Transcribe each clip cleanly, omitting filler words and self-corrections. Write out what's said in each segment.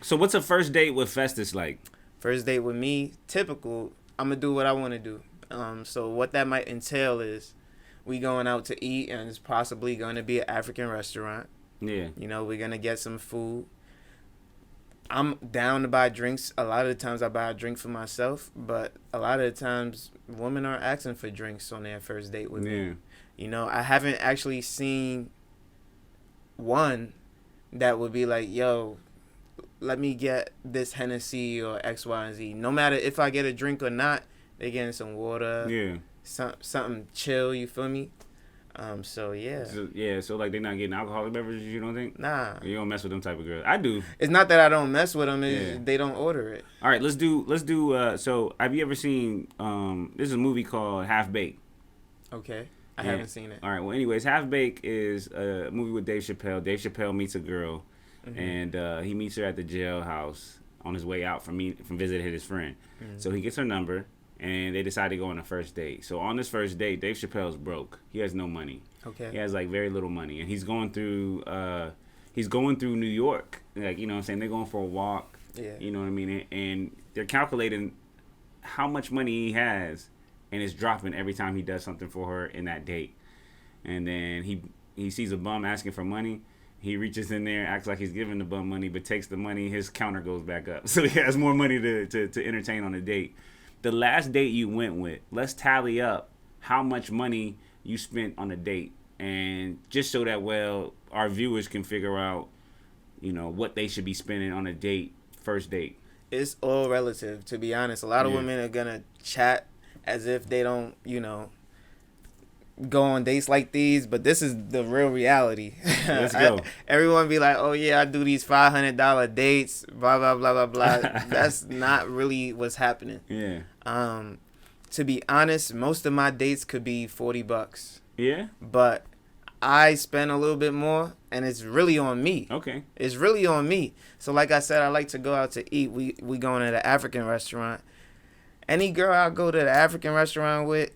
So what's a first date with Festus like? First date with me, typical. I'm gonna do what I want to do. So what that might entail is we going out to eat, and it's possibly going to be an African restaurant. Yeah. You know, we're gonna get some food. I'm down to buy drinks. A lot of the times I buy a drink for myself, but a lot of the times women are asking for drinks on their first date with me. You know, I haven't actually seen one that would be like, yo, let me get this Hennessy or X, Y, and Z. No matter if I get a drink or not, they getting some water. Yeah. Something chill, you feel me? So yeah. So like they're not getting alcoholic beverages, you don't think? Nah. You don't mess with them type of girls. I do. It's not that I don't mess with them, they don't order it. All right, let's do so have you ever seen this is a movie called Half Baked? Okay. I haven't seen it. All right. Well, anyways, Half Baked is a movie with Dave Chappelle. Dave Chappelle meets a girl, and he meets her at the jailhouse on his way out from visiting his friend. So he gets her number, and they decide to go on a first date. So on this first date, Dave Chappelle's broke. He has no money. Okay. He has like very little money, and he's going through New York. Like, you know what I'm saying? They're going for a walk. Yeah. You know what I mean? And they're calculating how much money he has, and it's dropping every time he does something for her in that date. And then he sees a bum asking for money. He reaches in there, acts like he's giving the bum money, but takes the money. His counter goes back up. So he has more money to entertain on a date. The last date you went with, let's tally up how much money you spent on a date. And just so that, our viewers can figure out, you know, what they should be spending on a date, first date. It's all relative, to be honest. A lot of women are going to chat as if they don't, you know, go on dates like these, but this is the real reality. Let's go. Everyone be like, oh yeah, I do these $500 dates, blah, blah, blah, blah, blah. That's not really what's happening. Yeah. To be honest, most of my dates could be $40. Yeah? But I spend a little bit more, and it's really on me. Okay. It's really on me. So like I said, I like to go out to eat. We going to the African restaurant. Any girl I go to the African restaurant with,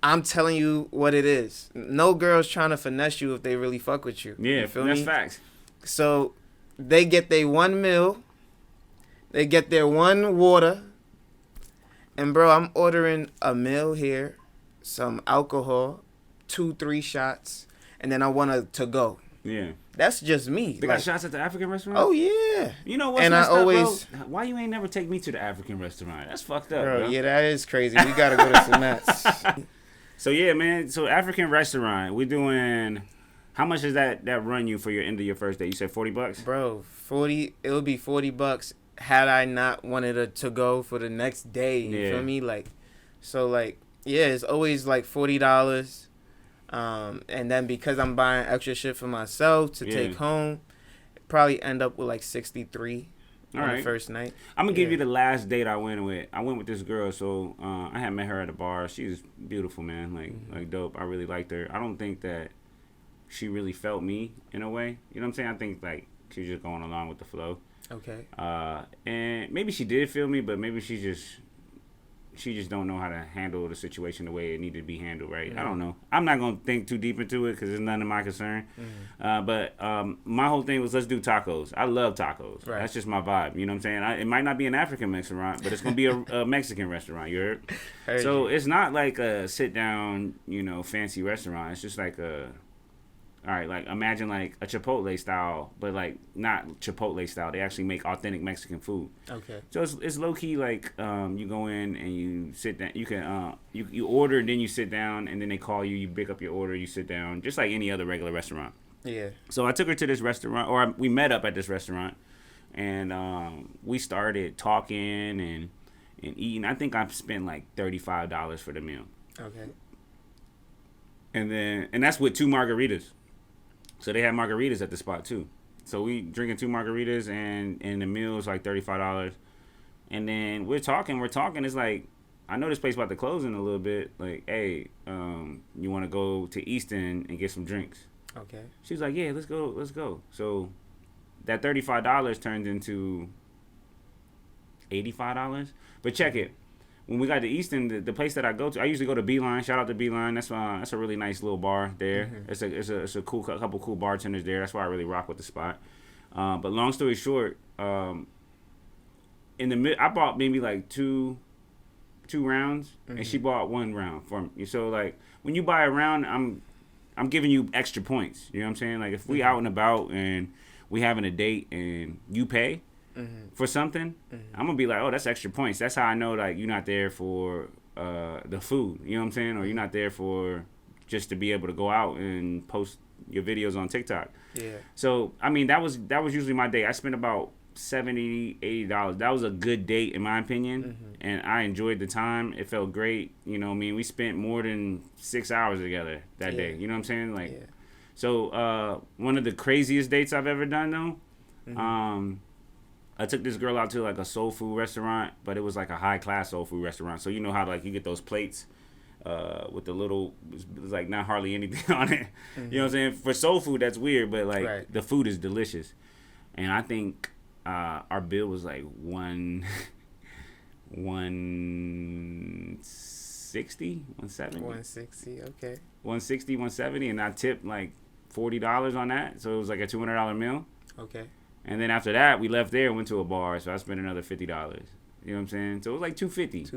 I'm telling you what it is. No girl's trying to finesse you if they really fuck with you. Yeah, you feel that's me? facts. So they get their one meal, they get their one water, and bro, I'm ordering a meal here, some alcohol, 2-3 shots, and then I want a to go. Yeah. That's just me. They got shots at the African restaurant? Oh yeah. You know what's and messed I always, up, bro? Why you ain't never take me to the African restaurant? That's fucked up, bro. bro. Yeah, that is crazy. We gotta go to Finesse. So yeah, man. So African restaurant, we're doing. How much does that run you for your end of your first day? You said $40, bro. 40. It would be $40 had I not wanted a to go for the next day. You feel me? Like, so like, yeah, it's always like $40. And then because I'm buying extra shit for myself to take home, probably end up with like 63 on the first night. I'm gonna give you the last date I went with. I went with this girl, so I had met her at a bar. She was beautiful, man, like dope. I really liked her. I don't think that she really felt me in a way. You know what I'm saying? I think like she was just going along with the flow. Okay. And maybe she did feel me, but maybe she just don't know how to handle the situation the way it needed to be handled, right? Mm-hmm. I don't know. I'm not going to think too deep into it because it's none of my concern. Mm-hmm. But my whole thing was let's do tacos. I love tacos. Right. That's just my vibe. You know what I'm saying? It might not be an African restaurant, but it's going to be a Mexican restaurant. You heard? So it's not like a sit-down, you know, fancy restaurant. It's just like all right, like imagine like a Chipotle style, but like not Chipotle style. They actually make authentic Mexican food. Okay. So it's low key like you go in and you sit down. You can you order, then you sit down, and then they call you. You pick up your order, you sit down, just like any other regular restaurant. Yeah. So I took her to this restaurant, or we met up at this restaurant, and we started talking and eating. I think I spent like $35 for the meal. Okay. And that's with 2 margaritas. So they had margaritas at the spot too. So we drinking 2 margaritas and the meal is like $35. And then we're talking. It's like, I know this place about to close in a little bit. Like, hey, you want to go to Easton and get some drinks? Okay. She's like, yeah, let's go. So that $35 turned into $85. But check it. When we got to Easton, the place that I go to, I usually go to Beeline. Shout out to Beeline. That's a really nice little bar there. Mm-hmm. It's a cool couple cool bartenders there. That's why I really rock with the spot. But long story short, in the mid, I bought maybe like two rounds, and she bought 1 round for me. So like when you buy a round, I'm giving you extra points. You know what I'm saying? Like if we out and about and we having a date and you pay for something, I'm gonna be like, oh, that's extra points. That's how I know like you're not there for the food. You know what I'm saying? Or you're not there for just to be able to go out and post your videos on TikTok. Yeah. So I mean that was usually my day. I spent about $70-$80. That was a good date in my opinion, and I enjoyed the time. It felt great. You know what I mean? We spent more than 6 hours together that day. You know what I'm saying? Like, so one of the craziest dates I've ever done though. I took this girl out to like a soul food restaurant, but it was like a high class soul food restaurant. So you know how like you get those plates with the little, it's like not hardly anything on it. You know what I'm saying? For soul food, that's weird, but like the food is delicious. And I think our bill was like 160, 170. 160, okay. 160, 170, and I tipped like $40 on that, so it was like a $200 meal. Okay. And then after that, we left there and went to a bar, so I spent another $50. You know what I'm saying? So it was like $250.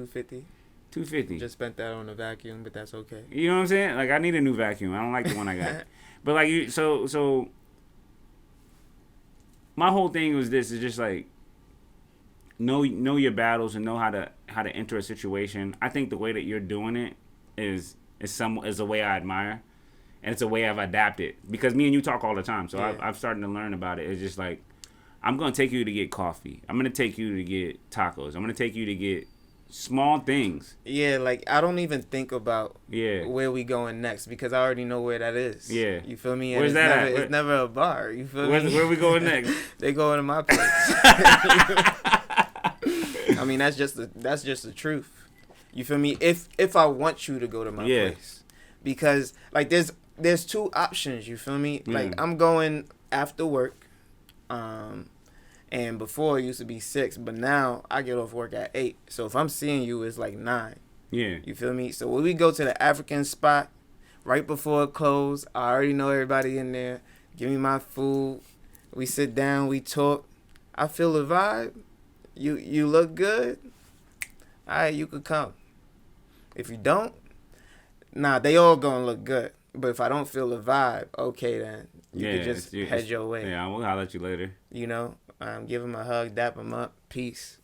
$250. Just spent that on a vacuum, but that's okay. You know what I'm saying? Like I need a new vacuum. I don't like the one I got. But like you, so. My whole thing was this: is just like know your battles and know how to enter a situation. I think the way that you're doing it is a way I admire, and it's a way I've adapted because me and you talk all the time. So I've started to learn about it. It's just like I'm gonna take you to get coffee. I'm gonna take you to get tacos. I'm gonna take you to get small things. Yeah, like I don't even think about where we going next because I already know where that is. Yeah. You feel me? And Where's that at? It's never a bar. You feel me? Where we going next? They going to my place. I mean, that's just the truth. You feel me? If I want you to go to my place. Because like there's two options, you feel me? Like I'm going after work. And before it used to be 6, but now I get off work at 8. So if I'm seeing you, it's like 9. Yeah. You feel me? So when we go to the African spot, right before it closed, I already know everybody in there. Give me my food. We sit down, we talk. I feel the vibe. You look good. All right, you could come. If you don't, they all gonna look good. But if I don't feel the vibe, okay then. You could just head your way. Yeah, we'll holler at you later. You know? Give him a hug, dap him up, peace.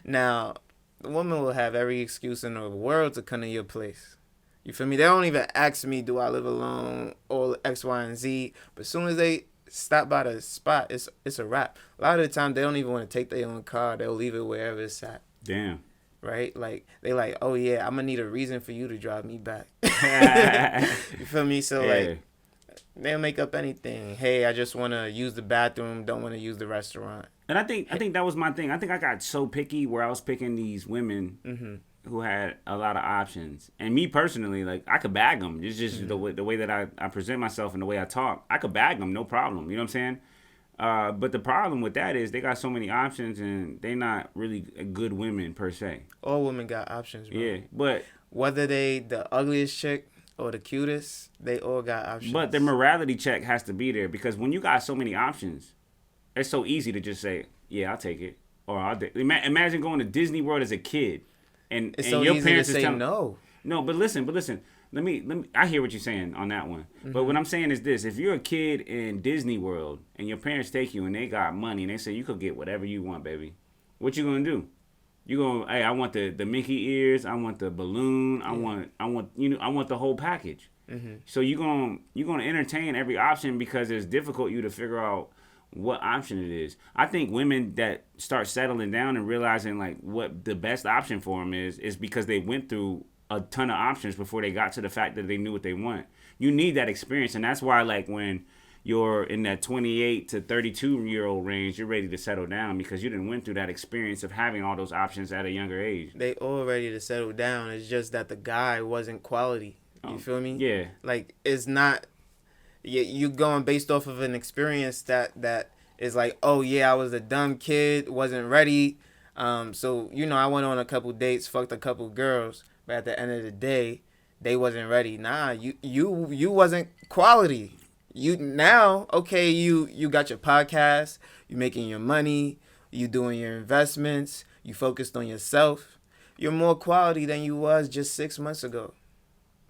Now, the woman will have every excuse in the world to come to your place. You feel me? They don't even ask me, do I live alone or X, Y, and Z. But as soon as they stop by the spot, it's a wrap. A lot of the time, they don't even want to take their own car. They'll leave it wherever it's at. Damn. Right? Like, they like, oh, yeah, I'm going to need a reason for you to drive me back. You feel me? So, like, they'll make up anything. Hey, I just want to use the bathroom, don't want to use the restaurant. And I think that was my thing. I think I got so picky where I was picking these women who had a lot of options. And me personally, like, I could bag them. It's just the way that I present myself and the way I talk. I could bag them, no problem. You know what I'm saying? But the problem with that is they got so many options and they not really good women per se. All women got options, bro. Yeah, but whether they the ugliest chick or the cutest, they all got options. But the morality check has to be there because when you got so many options, it's so easy to just say, "Yeah, I'll take it," or "I'll." Imagine going to Disney World as a kid, and it's and so your easy parents to say telling, no. No, but listen. Let me. I hear what you're saying on that one. But what I'm saying is this: if you're a kid in Disney World and your parents take you and they got money and they say you could get whatever you want, baby, what you gonna do? You gonna, hey, I want the Mickey ears, I want the balloon, I want I want the whole package. So you gonna entertain every option because it's difficult you to figure out what option it is. I think women that start settling down and realizing like what the best option for them is because they went through a ton of options before they got to the fact that they knew what they want. You need that experience, and that's why like when you're in that 28 to 32-year-old range, you're ready to settle down because you didn't went through that experience of having all those options at a younger age. They all ready to settle down. It's just that the guy wasn't quality. You feel me? Yeah. Like, it's not... You going based off of an experience that is like, oh, yeah, I was a dumb kid, wasn't ready. So, I went on a couple dates, fucked a couple girls, but at the end of the day, they wasn't ready. Nah, you wasn't quality. You got your podcast, you making your money, You doing your investments. You focused on yourself. You're more quality than you was just 6 months ago.